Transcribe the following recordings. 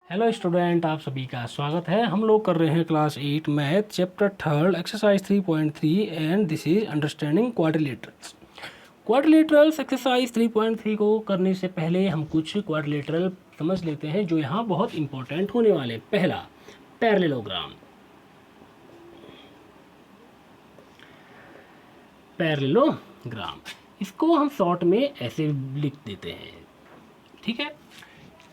Hello student, आप सभी का स्वागत है। हम लोग कर रहे हैं class 8 math chapter 3 exercise 3.3 and this is understanding quadrilaterals. Quadrilaterals exercise 3.3 को करने से पहले हम कुछ क्वाड्रिलेटरल समझ लेते हैं जो यहाँ बहुत इंपॉर्टेंट होने वाले हैं। पहला, पैरेललोग्राम। पैरेललोग्राम इसको हम शॉर्ट में ऐसे लिख देते हैं, ठीक है।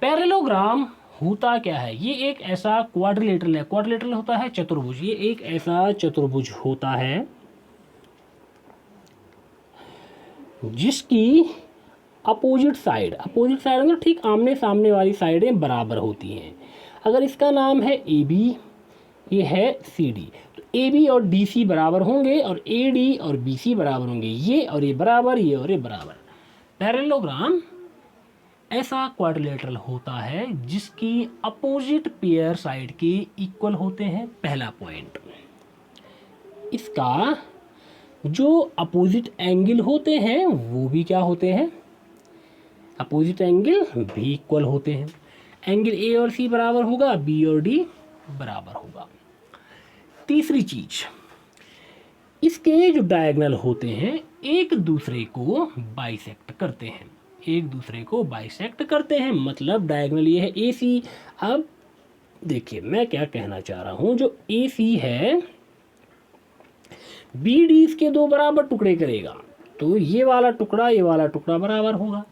पैरेललोग्राम होता क्या है? ये एक ऐसा क्वाड्रिलेटरल है। क्वाड्रिलेटरल होता है चतुर्भुज। ये एक ऐसा चतुर्भुज होता है जिसकी अपोजिट साइड मतलब ठीक आमने सामने वाली साइडें बराबर होती हैं। अगर इसका नाम है ए बी, ये है सी डी, तो ए बी और डी सी बराबर होंगे और ए डी और बी सी बराबर होंगे। ये और ये बराबर, ये और ये बराबर। पैरेललोग्राम ऐसा क्वाड्रिलेटरल होता है जिसकी अपोजिट पेयर साइड के इक्वल होते हैं। पहला पॉइंट, इसका जो अपोजिट एंगल होते हैं वो भी क्या होते हैं? अपोजिट एंगल भी इक्वल होते हैं। एंगल ए और सी बराबर होगा, बी और डी बराबर होगा। तीसरी चीज, इसके जो डायगोनल होते हैं एक दूसरे को बाइसेक्ट करते हैं। एक दूसरे को बाइसेक्ट करते हैं मतलब डायगोनल ये है ए सी। अब देखिए मैं क्या कहना चाह रहा हूं, जो ए सी है बी डी इसके दो बराबर टुकड़े करेगा तो ये वाला टुकड़ा बराबर होगा,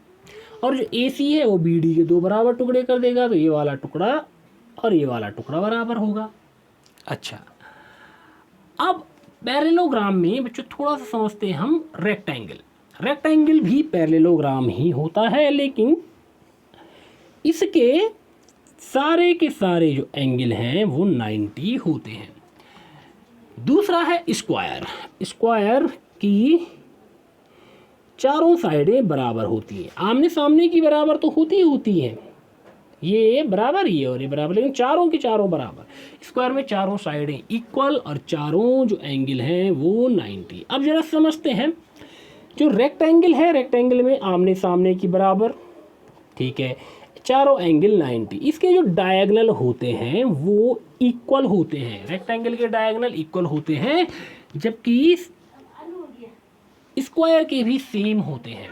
और जो ए सी है वो बी डी के दो बराबर टुकड़े कर देगा तो ये वाला टुकड़ा और ये वाला टुकड़ा बराबर होगा। अच्छा, अब पैरेललोग्राम में बच्चों थोड़ा सा समझते हैं हम रेक्टेंगल भी पैरेललोग्राम ही होता है, लेकिन इसके सारे के सारे जो एंगल हैं वो 90 होते हैं। दूसरा है स्क्वायर की चारों साइडें बराबर होती हैं। आमने सामने की बराबर तो होती हैं, ये बराबर, ये और ये बराबर, लेकिन चारों के चारों बराबर। स्क्वायर में चारों साइडें इक्वल और चारों जो एंगल हैं वो 90। अब जरा समझते हैं, जो रेक्टेंगल है रेक्टेंगल में आमने सामने की बराबर, ठीक है, चारों एंगल 90। इसके जो डायगोनल होते हैं वो इक्वल होते हैं। रेक्टेंगल के डायगोनल इक्वल होते हैं जबकि स्क्वायर के भी सेम होते हैं।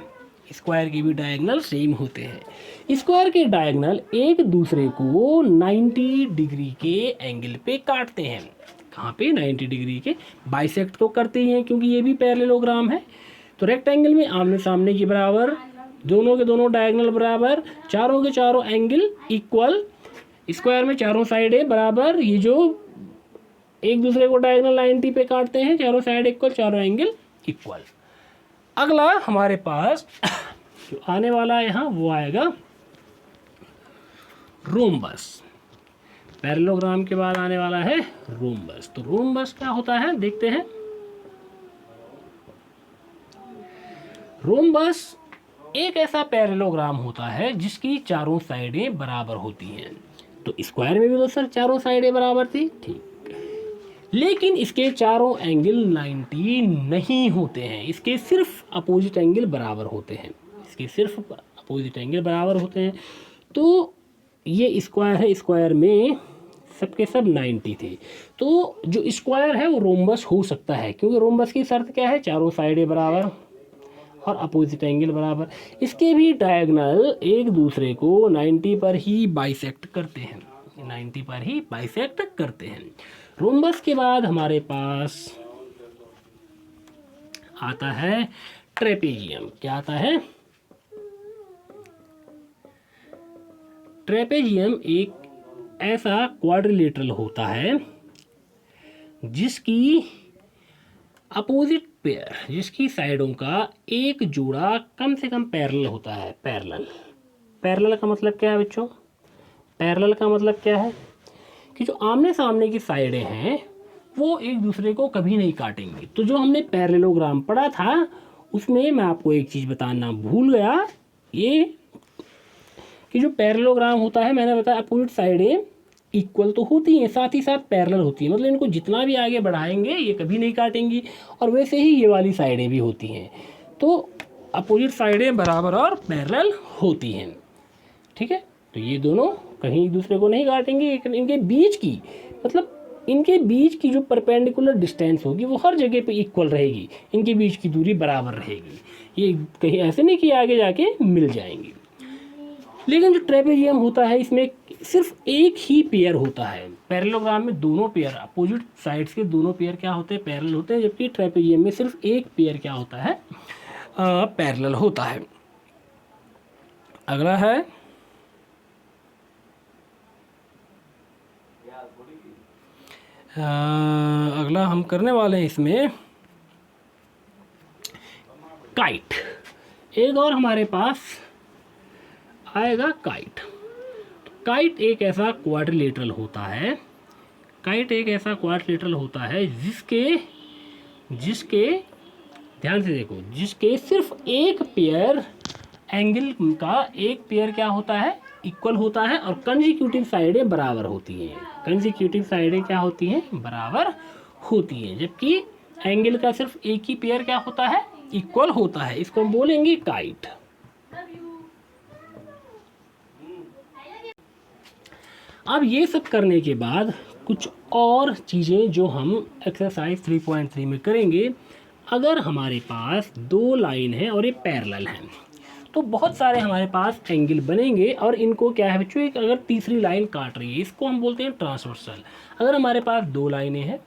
स्क्वायर के भी डायगोनल सेम होते हैं। स्क्वायर के डायगोनल एक दूसरे को 90 डिग्री के एंगल पे काटते हैं। कहाँ पे? 90 डिग्री के। बाइसेक्ट तो करते ही हैं क्योंकि ये भी पैरेललोग्राम है। तो रेक्टेंगल में आमने सामने की बराबर, दोनों के दोनों डायगोनल बराबर, चारों के चारों एंगल इक्वल। स्क्वायर में चारों साइडें बराबर, ये जो एक दूसरे को डायगोनल 90 पे काटते हैं, चारों साइड इक्वल, चारों एंगल इक्वल। अगला हमारे पास जो आने वाला है यहाँ वो आएगा रोम्बस। पैरेललोग्राम के बाद आने वाला है रोम्बस। तो रोम्बस क्या होता है देखते हैं। रोम्बस एक ऐसा पैरेललोग्राम होता है जिसकी चारों साइडें बराबर होती हैं। तो स्क्वायर में भी दोस्तों चारों साइडें बराबर थी, ठीक, लेकिन इसके चारों एंगल 90 नहीं होते हैं। इसके सिर्फ अपोजिट एंगल बराबर होते हैं। तो ये स्क्वायर है, स्क्वायर में सबके सब 90 थे। तो जो स्क्वायर है वो रोम्बस हो सकता है क्योंकि रोम्बस की शर्त क्या है? चारों साइडें बराबर और अपोजिट एंगल बराबर। इसके भी डायगोनल एक दूसरे को 90 पर ही बाइसेक्ट करते हैं। रोम्बस के बाद हमारे पास आता है ट्रेपेजियम। क्या आता है? ट्रेपेजियम एक ऐसा क्वाड्रिलेटरल होता है जिसकी अपोजिट पेयर, जिसकी साइडों का एक जोड़ा कम से कम पैरेलल होता है। पैरेलल का मतलब क्या है बच्चों? पैरेलल का मतलब क्या है कि जो आमने सामने की साइडें हैं वो एक दूसरे को कभी नहीं काटेंगी। तो जो हमने पैरेललोग्राम पढ़ा था उसमें मैं आपको एक चीज़ बताना भूल गया, ये कि जो पैरेललोग्राम होता है मैंने बताया अपोजिट साइडें इक्वल तो होती हैं, साथ ही साथ पैरेलल होती हैं। मतलब इनको जितना भी आगे बढ़ाएंगे ये कभी नहीं काटेंगी। और वैसे ही ये वाली साइडें भी होती हैं। तो अपोजिट साइडें बराबर और पैरेलल होती हैं, ठीक है। तो ये दोनों कहीं एक दूसरे को नहीं काटेंगे। इनके बीच की मतलब इनके बीच की जो परपेंडिकुलर डिस्टेंस होगी वो हर जगह पे इक्वल रहेगी, इनके बीच की दूरी बराबर रहेगी। ये कहीं ऐसे नहीं कि आगे जाके मिल जाएंगे। लेकिन जो ट्रेपेजियम होता है इसमें सिर्फ एक ही पेयर होता है। पैरेललोग्राम में दोनों पेयर अपोजिट साइड्स के दोनों पेयर क्या होते हैं, पैरेलल होते हैं, जबकि ट्रेपेजियम में सिर्फ एक पेयर क्या होता है, पैरेलल होता है। अगला है अगला हम करने वाले हैं इसमें काइट। एक और हमारे पास आएगा काइट। काइट एक ऐसा क्वाड्रिलेटरल होता है, काइट एक ऐसा क्वाड्रिलेटरल होता है जिसके ध्यान से देखो, जिसके सिर्फ एक पेयर एंगल का एक पेयर क्या होता है, इक्वल होता है, और कंसेक्यूटिव साइडें बराबर होती हैं। कंसेक्यूटिव साइडें क्या होती हैं, बराबर होती हैं, जबकि एंगल का सिर्फ एक ही पेयर क्या होता है, इक्वल होता है। इसको हम बोलेंगे काइट। अब ये सब करने के बाद कुछ और चीज़ें जो हम एक्सरसाइज 3.3 में करेंगे। अगर हमारे पास दो लाइन है और ये पैरेलल है तो बहुत सारे हमारे पास एंगल बनेंगे, और इनको क्या है बच्चों, एक अगर तीसरी लाइन काट रही है इसको हम बोलते हैं ट्रांसवर्सल। अगर हमारे पास दो लाइनें हैं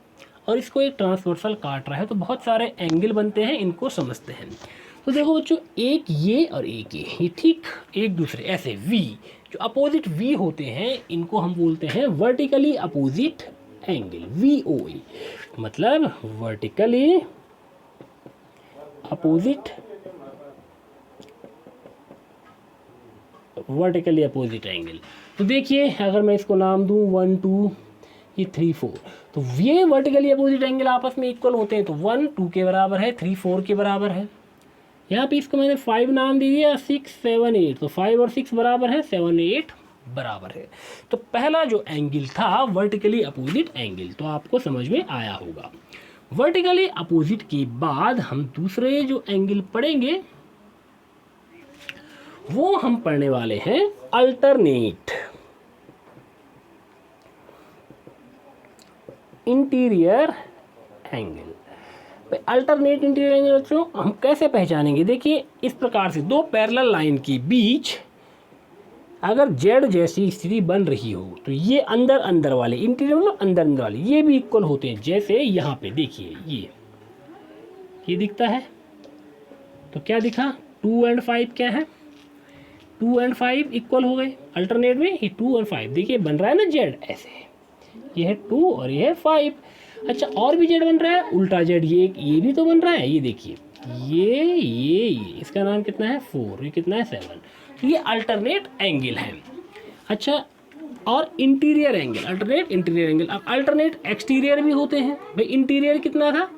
और इसको एक ट्रांसवर्सल काट रहा है तो बहुत सारे एंगल बनते हैं, इनको समझते हैं। तो देखो बच्चों, एक ये और एक ये ठीक एक दूसरे ऐसे वी, जो अपोजिट वी होते हैं इनको हम बोलते हैं वर्टिकली अपोजिट एंगल, VOE, मतलब वर्टिकली अपोजिट एंगल। तो देखिए अगर मैं इसको नाम दूं 1 2 ये 3 4, तो ये वर्टिकली अपोजिट एंगल आपस में इक्वल होते हैं। तो 1 2 के बराबर है, 3 4 के बराबर है। यहाँ पे इसको मैंने 5 नाम दे दिया, 6 7 8, तो 5 और 6 बराबर है, 7 8 बराबर है। तो पहला जो एंगल था वर्टिकली अपोजिट एंगल, तो आपको समझ में आया होगा। वर्टिकली अपोजिट के बाद हम दूसरे जो एंगल पढ़ेंगे वो हम पढ़ने वाले हैं alternate interior angle. Alternate interior angle बच्चों हम कैसे पहचानेंगे, देखिए इस प्रकार से दो पैरेलल लाइन के बीच अगर जेड जैसी स्थिति बन रही हो तो ये अंदर अंदर वाले इंटीरियर मतलब अंदर अंदर वाले ये भी इक्वल होते हैं। जैसे यहाँ पे देखिए ये दिखता है, तो क्या दिखा, 2 और 5 क्या है, 2 और 5 इक्वल हो गए। अल्टरनेट में ये 2 और 5 देखिए बन रहा है ना जेड ऐसे, ये है 2 और ये है 5। अच्छा और भी जेड बन रहा है उल्टा जेड, ये भी तो बन रहा है, ये देखिए ये इसका नाम कितना है 4, ये कितना है 7। तो ये अल्टरनेट एंगल है। अच्छा और interior angle, alternate interior angle. अब अल्टरनेट एक्सटीरियर भी होते हैं भाई। इंटीरियर कितना था,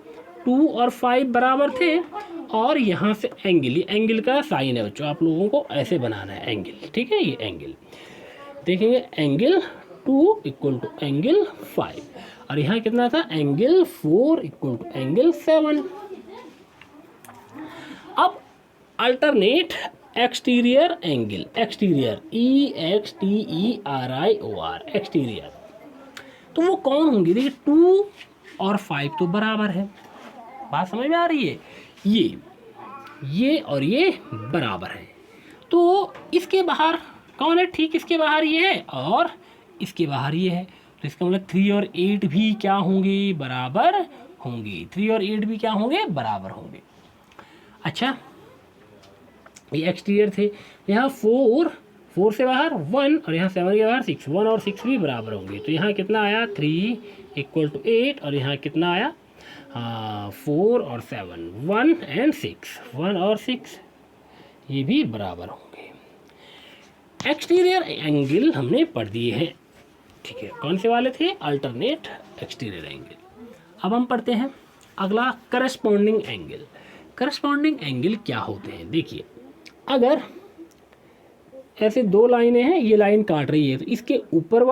2 और 5 बराबर थे, और यहाँ से एंगल, ये एंगल का साइन है बच्चों, आप लोगों को ऐसे बनाना है एंगल, ठीक है। ये एंगल देखेंगे, एंगल 2 इक्वल टू एंगल 5, और यहाँ कितना था, एंगल 4 इक्वल टू एंगल 7। अब alternate exterior angle, exterior EXTERIOR exterior, तो वो कौन होंगे, देखिए 2 और 5 तो बराबर है, बात समझ में आ रही है। ये और ये बराबर है, तो इसके बाहर कौन है, ठीक इसके बाहर ये है और इसके बाहर ये है। तो इसका मतलब 3 और 8 भी क्या होंगे, बराबर होंगे। 3 और 8 भी क्या होंगे, बराबर होंगे। अच्छा ये एक्सटीरियर थे, यहाँ 4 से बाहर 1 और यहाँ 7 के बाहर 6, 1 और 6 भी बराबर होंगे। तो यहाँ कितना आया 3 इक्वल टू 8, और यहाँ कितना आया 4 और 7, 1 और 6, 1 और 6 ये भी बराबर होंगे। एक्सटीरियर एंगल हमने पढ़ दिए हैं, ठीक है। कौन से वाले थे, अल्टरनेट एक्सटीरियर एंगल। अब हम पढ़ते हैं अगला करस्पॉन्डिंग एंगल। करस्पॉन्डिंग एंगल क्या होते हैं, देखिए अगर ऐसे दो लाइनें हैं, ये लाइन काट रही है तो इसके ऊपर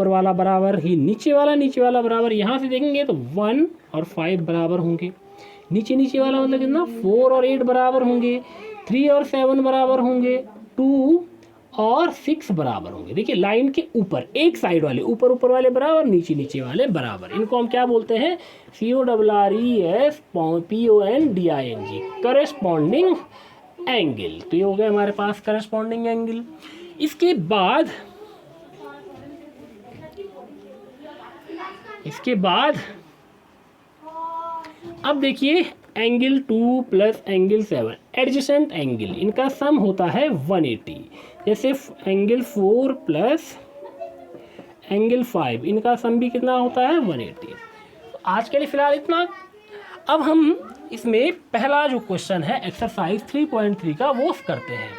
वाला बराबर ही नीचे वाला बराबर, यहाँ से देखेंगे तो 1 और 5 बराबर होंगे। नीचे वाला मतलब कितना, 4 और 8 बराबर होंगे। 3 और 7 बराबर होंगे। 2 और 6 बराबर होंगे। देखिए लाइन के ऊपर एक साइड वाले ऊपर वाले बराबर, नीचे नीचे वाले बराबर, इनको हम क्या बोलते हैं? CORRES PONDING, corresponding angle. तो ये हो गया हमारे पास करस्पॉन्डिंग एंगल। इसके बाद अब देखिए angle 2 plus angle 7 adjacent angle, इनका सम होता है 180। जैसे एंगल 4 प्लस एंगल 5, इनका सम भी कितना होता है? 180। आज के लिए फिलहाल इतना। अब हम इसमें पहला जो क्वेश्चन है एक्सरसाइज 3.3 का वो करते हैं।